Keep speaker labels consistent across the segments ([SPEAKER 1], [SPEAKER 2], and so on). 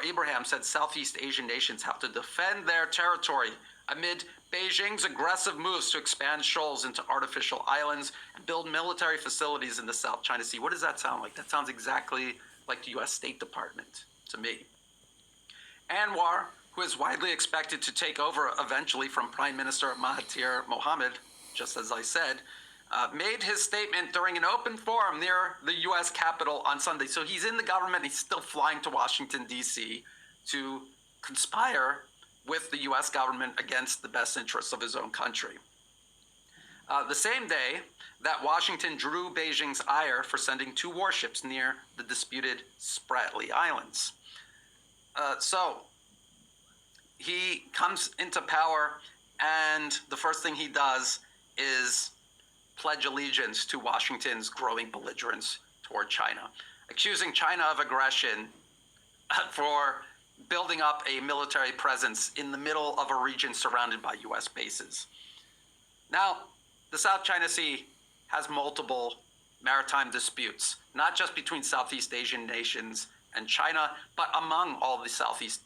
[SPEAKER 1] Ibrahim said Southeast Asian nations have to defend their territory amid Beijing's aggressive moves to expand shoals into artificial islands and build military facilities in the South China Sea. What does that sound like? That sounds exactly like the US State Department to me. Anwar, who is widely expected to take over eventually from Prime Minister Mahathir Mohamad, just as I said, made his statement during an open forum near the US Capitol on Sunday. So he's in the government, he's still flying to Washington, D.C. to conspire with the US government against the best interests of his own country. The same day that Washington drew Beijing's ire for sending 2 warships near the disputed Spratly Islands. So he comes into power, and the first thing he does is pledge allegiance to Washington's growing belligerence toward China, accusing China of aggression for building up a military presence in the middle of a region surrounded by US bases. Now, the South China Sea has multiple maritime disputes, not just between Southeast Asian nations and China, but among all the Southeast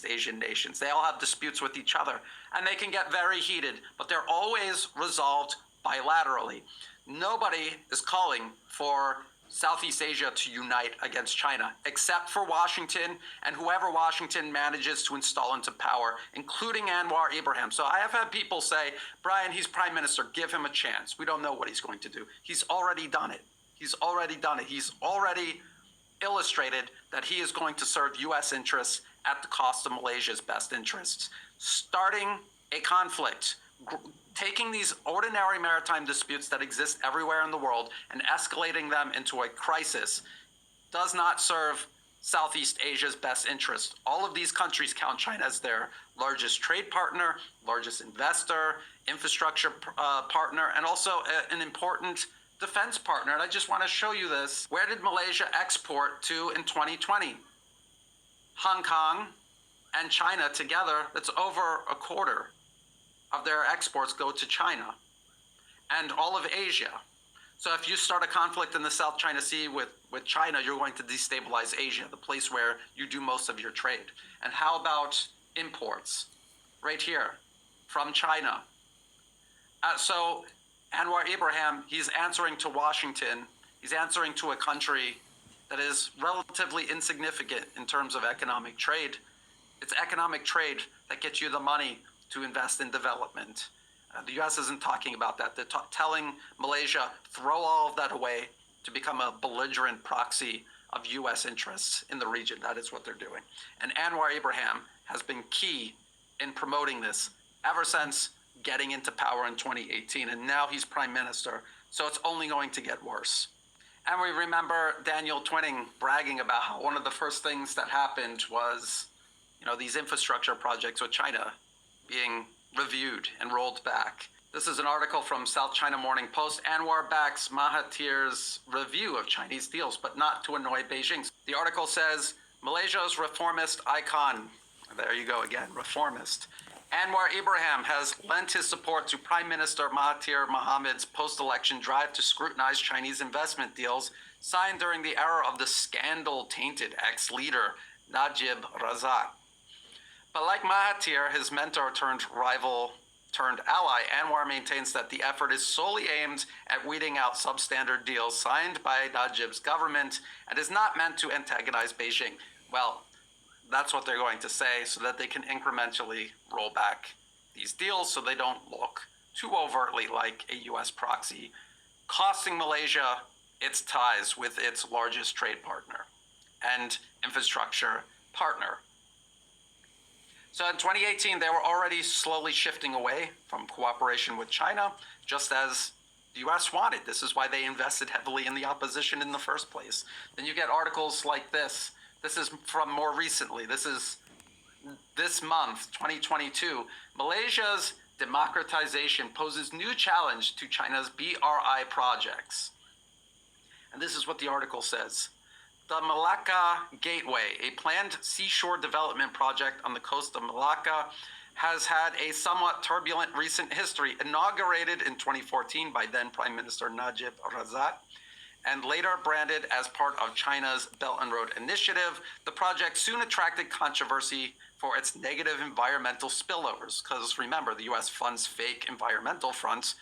[SPEAKER 1] Asian nations. They all have disputes with each other, and they can get very heated, but they're always resolved bilaterally. Nobody is calling for Southeast Asia to unite against China, except for Washington and whoever Washington manages to install into power, including Anwar Ibrahim. So I have had people say, Brian, he's prime minister, give him a chance. We don't know what he's going to do. He's already done it. He's already done it. He's already illustrated that he is going to serve US interests at the cost of Malaysia's best interests, starting a conflict, taking these ordinary maritime disputes that exist everywhere in the world and escalating them into a crisis does not serve Southeast Asia's best interest. All of these countries count China as their largest trade partner, largest investor, infrastructure partner, and also an important defense partner. And I just want to show you this. Where did Malaysia export to in 2020? Hong Kong and China together, that's over a quarter of their exports go to China and all of Asia. So if you start a conflict in the South China Sea with China, you're going to destabilize Asia, the place where you do most of your trade. And how about imports? Right here, from China. So Anwar Ibrahim, he's answering to Washington. He's answering to a country that is relatively insignificant in terms of economic trade. It's economic trade that gets you the money to invest in development. The US isn't talking about that. They're telling Malaysia, throw all of that away to become a belligerent proxy of US interests in the region. That is what they're doing. And Anwar Ibrahim has been key in promoting this ever since getting into power in 2018, and now he's prime minister, so it's only going to get worse. And we remember Daniel Twining bragging about how one of the first things that happened was, these infrastructure projects with China being reviewed and rolled back. This is an article from South China Morning Post. Anwar backs Mahathir's review of Chinese deals, but not to annoy Beijing. The article says, Malaysia's reformist icon, there you go again, reformist, Anwar Ibrahim has lent his support to Prime Minister Mahathir Mohamad's post-election drive to scrutinize Chinese investment deals signed during the era of the scandal-tainted ex-leader Najib Razak. But like Mahathir, his mentor turned rival turned ally, Anwar maintains that the effort is solely aimed at weeding out substandard deals signed by Najib's government and is not meant to antagonize Beijing. Well, that's what they're going to say so that they can incrementally roll back these deals so they don't look too overtly like a US proxy, costing Malaysia its ties with its largest trade partner and infrastructure partner. So in 2018, they were already slowly shifting away from cooperation with China, just as the US wanted. This is why they invested heavily in the opposition in the first place. Then you get articles like this. This is from more recently. This is this month, 2022. Malaysia's democratization poses new challenge to China's BRI projects. And this is what the article says. The Malacca Gateway, a planned seashore development project on the coast of Malacca, has had a somewhat turbulent recent history. Inaugurated in 2014 by then Prime Minister Najib Razak, and later branded as part of China's Belt and Road Initiative, the project soon attracted controversy for its negative environmental spillovers. Because remember, the US funds fake environmental fronts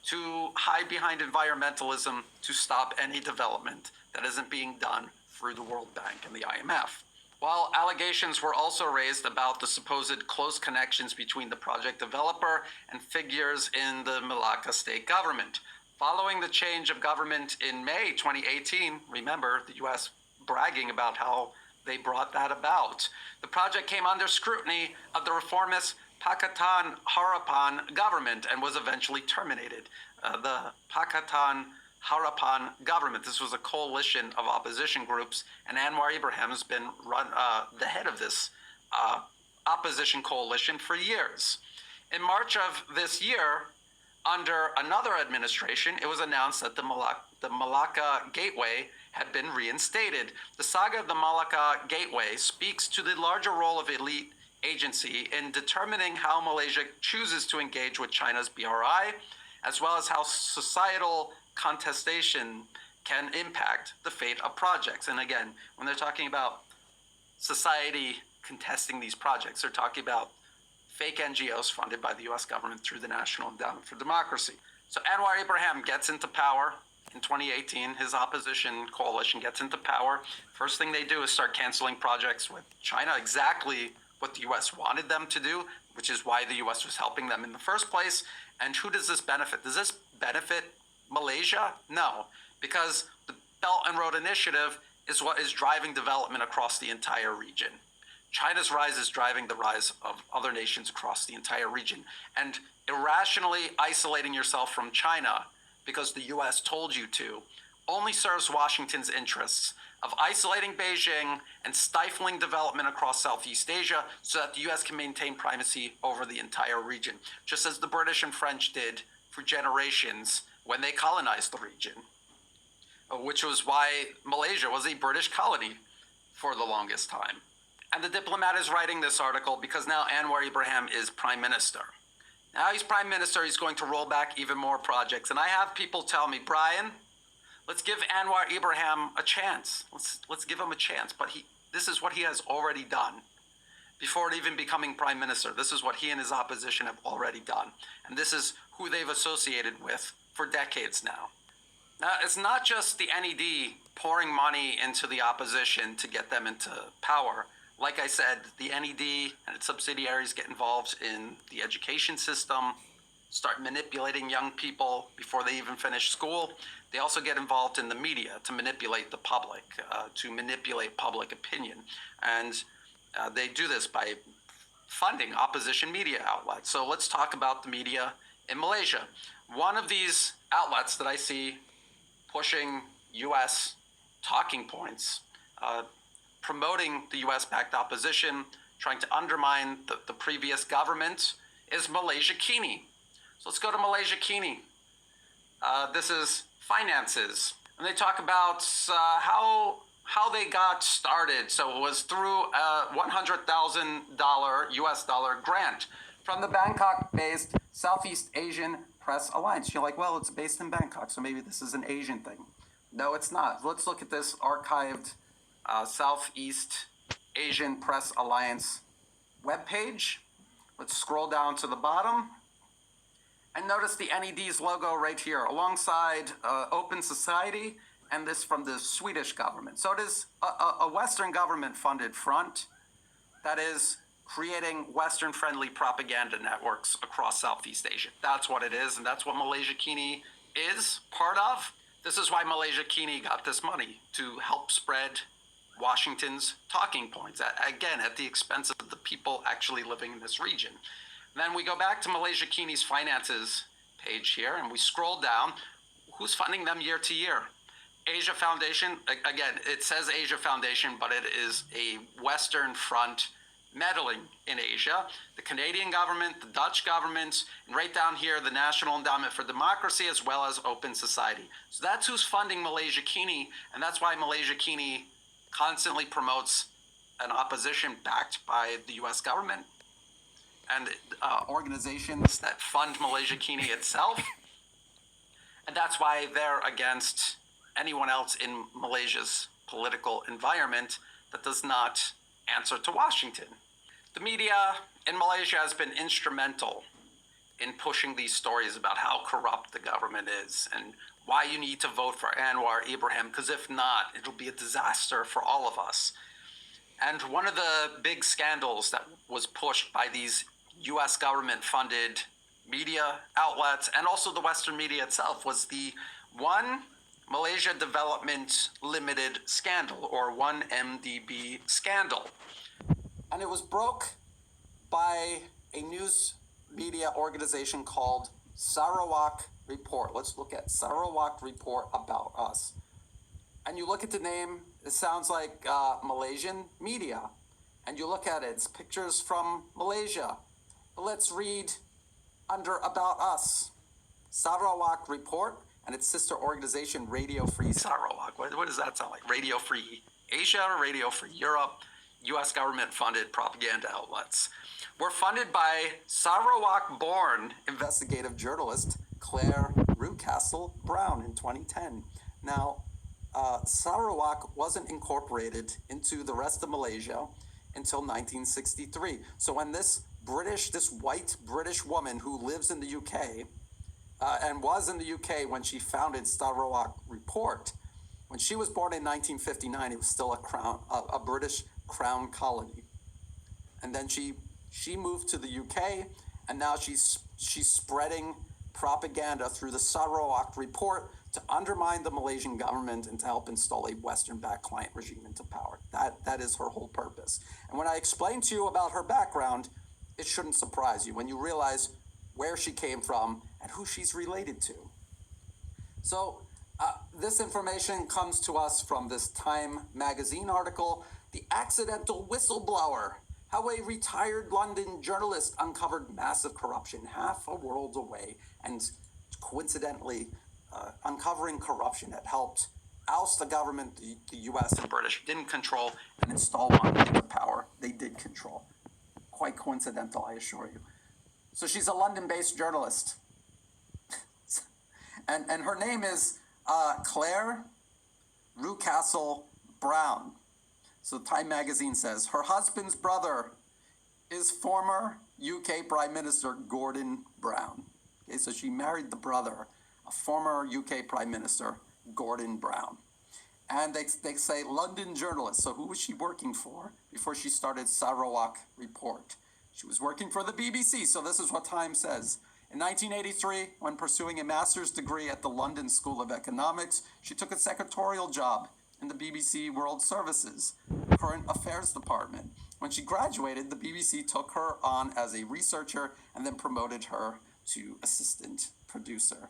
[SPEAKER 1] to hide behind environmentalism to stop any development that isn't being done through the World Bank and the IMF. While allegations were also raised about the supposed close connections between the project developer and figures in the Malacca state government. Following the change of government in May 2018, remember the US bragging about how they brought that about, the project came under scrutiny of the reformist Pakatan Harapan government and was eventually terminated. The Pakatan Harapan government, this was a coalition of opposition groups, and Anwar Ibrahim has been the head of this opposition coalition for years. In March of this year, under another administration, it was announced that the Malacca Gateway had been reinstated. The saga of the Malacca Gateway speaks to the larger role of elite agency in determining how Malaysia chooses to engage with China's BRI, as well as how societal contestation can impact the fate of projects. And again, when they're talking about society contesting these projects, they're talking about fake NGOs funded by the US government through the National Endowment for Democracy. So Anwar Ibrahim gets into power in 2018. His opposition coalition gets into power. First thing they do is start canceling projects with China, exactly what the US wanted them to do, which is why the US was helping them in the first place. And who does this benefit? Does this benefit Malaysia? No, because the Belt and Road Initiative is what is driving development across the entire region. China's rise is driving the rise of other nations across the entire region. And irrationally isolating yourself from China because the US told you to only serves Washington's interests of isolating Beijing and stifling development across Southeast Asia so that the US can maintain primacy over the entire region, just as the British and French did for generations when they colonized the region, which was why Malaysia was a British colony for the longest time. And the Diplomat is writing this article because now Anwar Ibrahim is prime minister. Now he's prime minister, he's going to roll back even more projects. And I have people tell me, Brian, let's give Anwar Ibrahim a chance. Let's give him a chance. But this is what he has already done. Before even becoming prime minister, this is what he and his opposition have already done. And this is who they've associated with for decades now. Now, it's not just the NED pouring money into the opposition to get them into power. Like I said, the NED and its subsidiaries get involved in the education system, start manipulating young people before they even finish school. They also get involved in the media to manipulate the public, to manipulate public opinion. And they do this by funding opposition media outlets. So let's talk about the media in Malaysia. One of these outlets that I see pushing US talking points, promoting the US-backed opposition, trying to undermine the previous government, is Malaysia Kini. So let's go to Malaysia Kini. This is finances. And they talk about how they got started. So it was through a $100,000 US dollar grant from the Bangkok-based Southeast Asian Press Alliance. You're like, well, it's based in Bangkok, so maybe this is an Asian thing. No, it's not. Let's look at this archived Southeast Asian Press Alliance webpage. Let's scroll down to the bottom. And notice the NED's logo right here, alongside Open Society, and this from the Swedish government. So it is a Western government-funded front that is creating Western-friendly propaganda networks across Southeast Asia. That's what it is, and that's what Malaysia Kini is part of. This is why Malaysia Kini got this money, to help spread Washington's talking points, again, at the expense of the people actually living in this region. And then we go back to Malaysia Kini's finances page here, and we scroll down. Who's funding them year to year? Asia Foundation, again, it says Asia Foundation, but it is a Western front meddling in Asia. The Canadian government, the Dutch governments, and right down here, the National Endowment for Democracy, as well as Open Society. So that's who's funding Malaysia Kini, and that's why Malaysia Kini constantly promotes an opposition backed by the US government and organizations that fund Malaysia Kini itself. And that's why they're against anyone else in Malaysia's political environment that does not answer to Washington. The media in Malaysia has been instrumental in pushing these stories about how corrupt the government is and why you need to vote for Anwar Ibrahim, because if not, it'll be a disaster for all of us. And one of the big scandals that was pushed by these US government-funded media outlets and also the Western media itself was the One Malaysia Development Limited scandal, or 1MDB scandal. And it was broke by a news media organization called Sarawak Report. Let's look at Sarawak Report About Us. And you look at the name, it sounds like Malaysian media. And you look at it, it's pictures from Malaysia. But let's read under About Us. Sarawak Report and its sister organization, Radio Free Sarawak. What does that sound like? Radio Free Asia or Radio Free Europe? US government-funded propaganda outlets. Were funded by Sarawak-born investigative journalist Claire Rucastle Brown in 2010. Now, Sarawak wasn't incorporated into the rest of Malaysia until 1963. So when this white British woman who lives in the UK and was in the UK when she founded Sarawak Report, when she was born in 1959, it was still a British crown colony. And then she moved to the UK, and now she's spreading propaganda through the Sarawak Report to undermine the Malaysian government and to help install a Western-backed client regime into power. That is her whole purpose. And when I explain to you about her background, it shouldn't surprise you when you realize where she came from and who she's related to. So this information comes to us from this Time magazine article, The Accidental Whistleblower, how a retired London journalist uncovered massive corruption half a world away, and coincidentally, uncovering corruption that helped oust the government the US and British didn't control and install one into power. They did control. Quite coincidental, I assure you. So she's a London-based journalist. and her name is Claire Rucastle Brown. So Time magazine says, her husband's brother is former UK Prime Minister Gordon Brown. Okay, so she married the brother, a former UK Prime Minister, Gordon Brown. And they say London journalist. So who was she working for before she started Sarawak Report? She was working for the BBC, so this is what Time says. In 1983, when pursuing a master's degree at the London School of Economics, she took a secretarial job in the BBC World Service's Current Affairs Department. When she graduated, the BBC took her on as a researcher and then promoted her to assistant producer.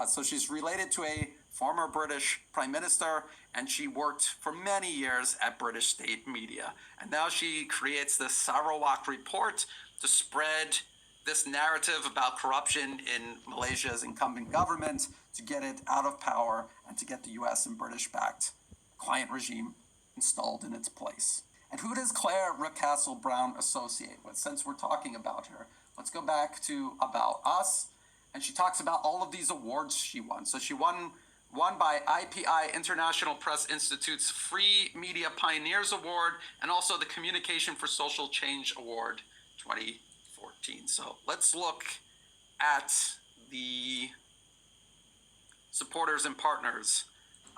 [SPEAKER 1] So she's related to a former British Prime Minister, and she worked for many years at British state media. And now she creates this Sarawak Report to spread this narrative about corruption in Malaysia's incumbent government, to get it out of power and to get the US and British-backed client regime installed in its place. And who does Claire Rucastle Brown associate with? Since we're talking about her, let's go back to About Us. And she talks about all of these awards she won. So she won by IPI, International Press Institute's Free Media Pioneers Award, and also the Communication for Social Change Award 2014. So let's look at the supporters and partners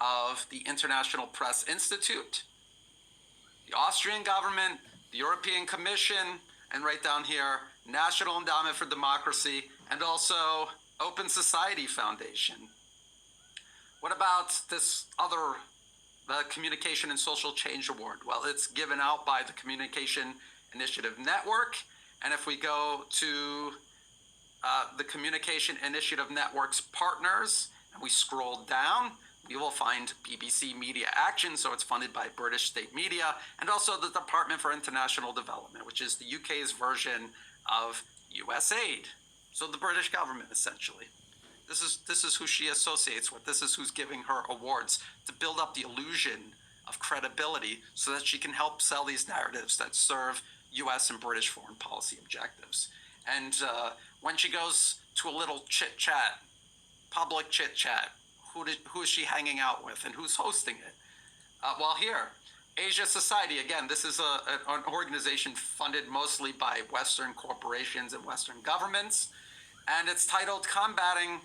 [SPEAKER 1] of the International Press Institute, the Austrian government, the European Commission, and right down here, National Endowment for Democracy, and also Open Society Foundation. What about this other, the Communication and Social Change Award? Well, it's given out by the Communication Initiative Network. And if we go to the Communication Initiative Network's partners, and we scroll down, we will find BBC Media Action, so it's funded by British state media, and also the Department for International Development, which is the UK's version of USAID. So the British government, essentially. This is who she associates with. This is who's giving her awards to build up the illusion of credibility so that she can help sell these narratives that serve US and British foreign policy objectives. And when she goes to a little chit-chat, public chit-chat, who is she hanging out with and who's hosting it? Well, here, Asia Society, again, this is an organization funded mostly by Western corporations and Western governments, and it's titled Combating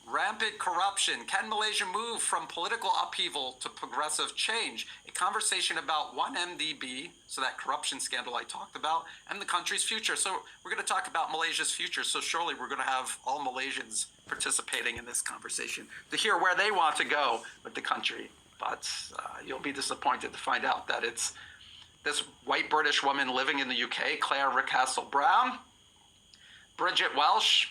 [SPEAKER 1] Rampant Corruption. Can Malaysia move from political upheaval to progressive change? A conversation about 1MDB, so that corruption scandal I talked about, and the country's future. So we're going to talk about Malaysia's future, so surely we're going to have all Malaysians participating in this conversation to hear where they want to go with the country. But you'll be disappointed to find out that it's this white British woman living in the UK, Claire Rickcastle Brown, Bridget Welsh.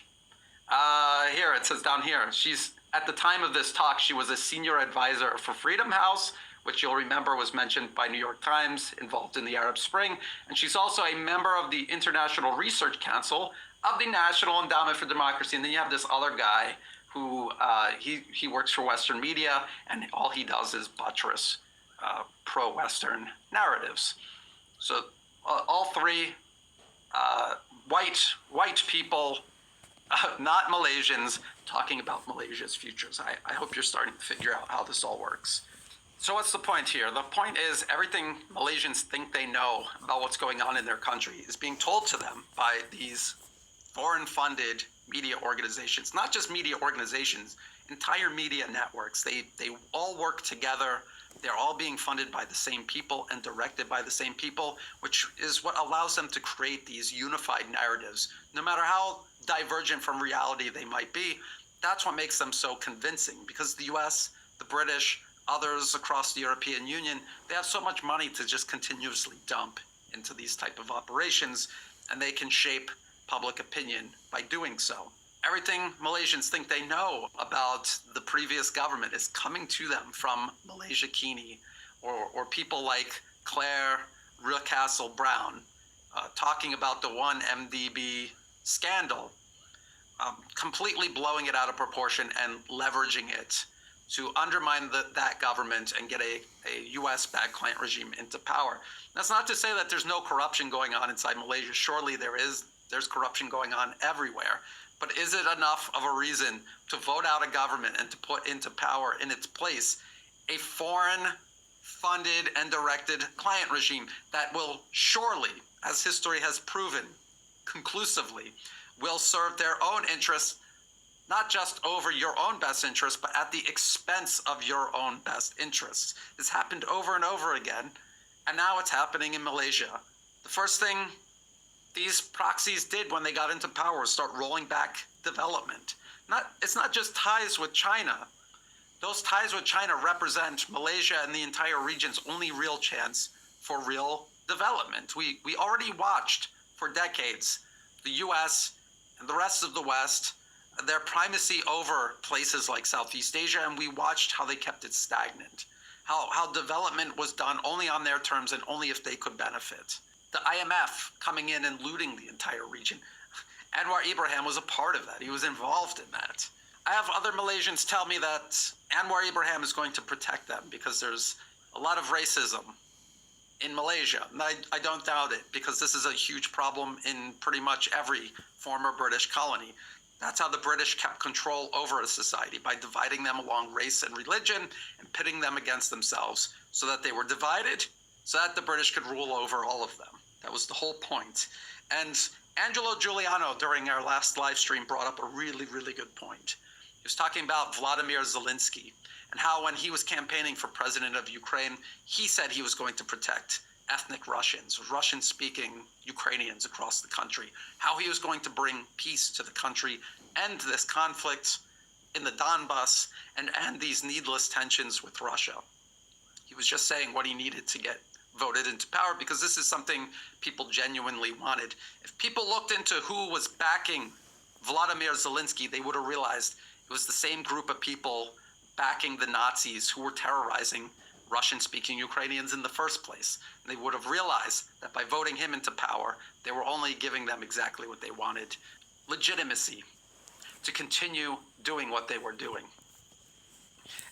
[SPEAKER 1] Here, it says down here, she's, at the time of this talk, she was a senior advisor for Freedom House, which you'll remember was mentioned by New York Times, involved in the Arab Spring. And she's also a member of the International Research Council of the National Endowment for Democracy. And then you have this other guy who, he works for Western media, and all he does is buttress pro-Western narratives. So all three white people, not Malaysians, talking about Malaysia's futures. I hope you're starting to figure out how this all works. So what's the point here? The point is everything Malaysians think they know about what's going on in their country is being told to them by these foreign-funded media organizations. Not just media organizations, entire media networks. They all work together. They're all being funded by the same people and directed by the same people, which is what allows them to create these unified narratives. No matter how divergent from reality they might be, that's what makes them so convincing, because the US, the British, others across the European Union, they have so much money to just continuously dump into these type of operations, and they can shape public opinion by doing so. Everything Malaysians think they know about the previous government is coming to them from Malaysia Kini or people like Claire Rickcastle Brown talking about the 1MDB scandal, completely blowing it out of proportion and leveraging it to undermine that government and get a US-backed client regime into power. That's not to say that there's no corruption going on inside Malaysia. Surely there's corruption going on everywhere. But is it enough of a reason to vote out a government and to put into power in its place a foreign-funded and directed client regime that will surely, as history has proven conclusively, will serve their own interests, not just over your own best interests, but at the expense of your own best interests? This happened over and over again, and now it's happening in Malaysia. The first thing these proxies did when they got into power was start rolling back development. It's not just ties with China. Those ties with China represent Malaysia and the entire region's only real chance for real development. We already watched for decades the US and the rest of the West, their primacy over places like Southeast Asia, and we watched how they kept it stagnant, how development was done only on their terms and only if they could benefit. The IMF coming in and looting the entire region. Anwar Ibrahim was a part of that. He was involved in that. I have other Malaysians tell me that Anwar Ibrahim is going to protect them because there's a lot of racism in Malaysia. And I don't doubt it, because this is a huge problem in pretty much every former British colony. That's how the British kept control over a society, by dividing them along race and religion and pitting them against themselves so that they were divided, so that the British could rule over all of them. That was the whole point. And Angelo Giuliano, during our last live stream, brought up a really, really good point. He was talking about Vladimir Zelensky and how when he was campaigning for president of Ukraine, he said he was going to protect ethnic Russians, Russian-speaking Ukrainians across the country, how he was going to bring peace to the country, end this conflict in the Donbass, and end these needless tensions with Russia. He was just saying what he needed to get voted into power, because this is something people genuinely wanted. If people looked into who was backing Vladimir Zelensky, they would have realized it was the same group of people backing the Nazis who were terrorizing Russian-speaking Ukrainians in the first place. And they would have realized that by voting him into power, they were only giving them exactly what they wanted: legitimacy to continue doing what they were doing.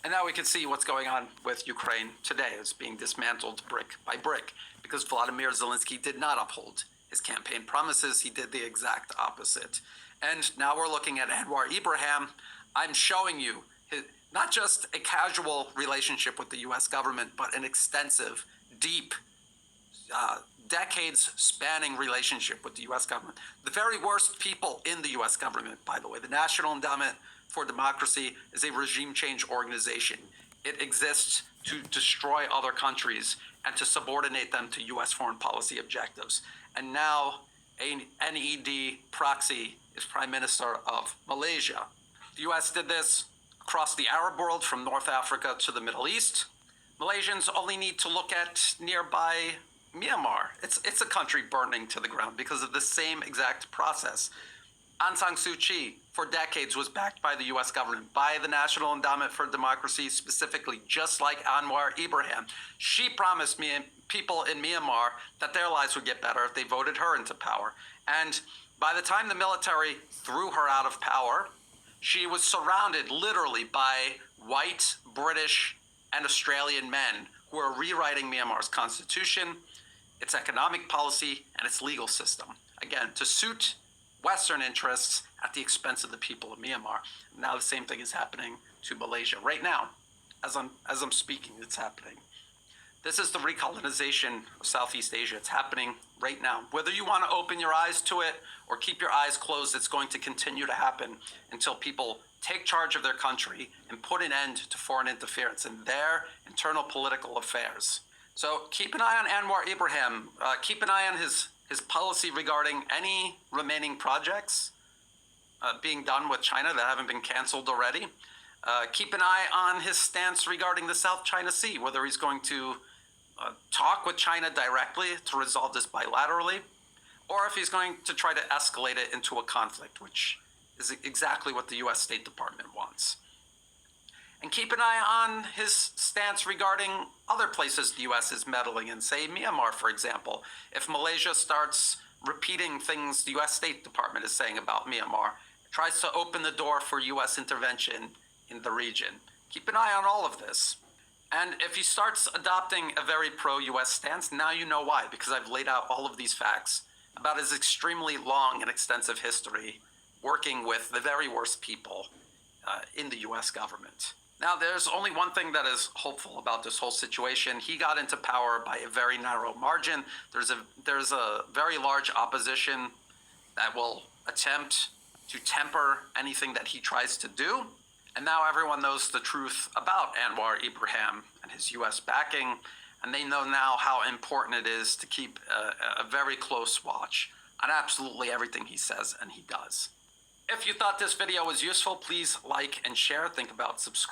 [SPEAKER 1] And now we can see what's going on with Ukraine today. It's being dismantled brick by brick because Vladimir Zelensky did not uphold his campaign promises. He did the exact opposite. And now we're looking at Anwar Ibrahim. I'm showing you Not just a casual relationship with the US government, but an extensive, deep, decades spanning relationship with the US government. The very worst people in the US government, by the way, the National Endowment for Democracy is a regime change organization. It exists to destroy other countries and to subordinate them to US foreign policy objectives. And now a NED proxy is Prime Minister of Malaysia. The US did this across the Arab world from North Africa to the Middle East. Malaysians only need to look at nearby Myanmar. It's a country burning to the ground because of the same exact process. Aung San Suu Kyi, for decades, was backed by the US government, by the National Endowment for Democracy specifically, just like Anwar Ibrahim. She promised people in Myanmar that their lives would get better if they voted her into power. And by the time the military threw her out of power, she was surrounded literally by white, British, and Australian men who are rewriting Myanmar's constitution, its economic policy, and its legal system. Again, to suit Western interests at the expense of the people of Myanmar. Now the same thing is happening to Malaysia. Right now, as I'm speaking, it's happening. This is the recolonization of Southeast Asia. It's happening right now. Whether you want to open your eyes to it or keep your eyes closed, it's going to continue to happen until people take charge of their country and put an end to foreign interference in their internal political affairs. So keep an eye on Anwar Ibrahim. Keep an eye on his policy regarding any remaining projects being done with China that haven't been canceled already. Keep an eye on his stance regarding the South China Sea, whether he's going to talk with China directly to resolve this bilaterally, or if he's going to try to escalate it into a conflict, which is exactly what the US State Department wants. And keep an eye on his stance regarding other places the US is meddling in, say Myanmar, for example. If Malaysia starts repeating things the US State Department is saying about Myanmar, tries to open the door for US intervention in the region. Keep an eye on all of this. And if he starts adopting a very pro-US stance, now you know why, because I've laid out all of these facts about his extremely long and extensive history working with the very worst people in the US government. Now, there's only one thing that is hopeful about this whole situation. He got into power by a very narrow margin. There's a very large opposition that will attempt to temper anything that he tries to do. And now everyone knows the truth about Anwar Ibrahim and his US backing, and they know now how important it is to keep a very close watch on absolutely everything he says and he does. If you thought this video was useful, please like and share. Think about subscribing.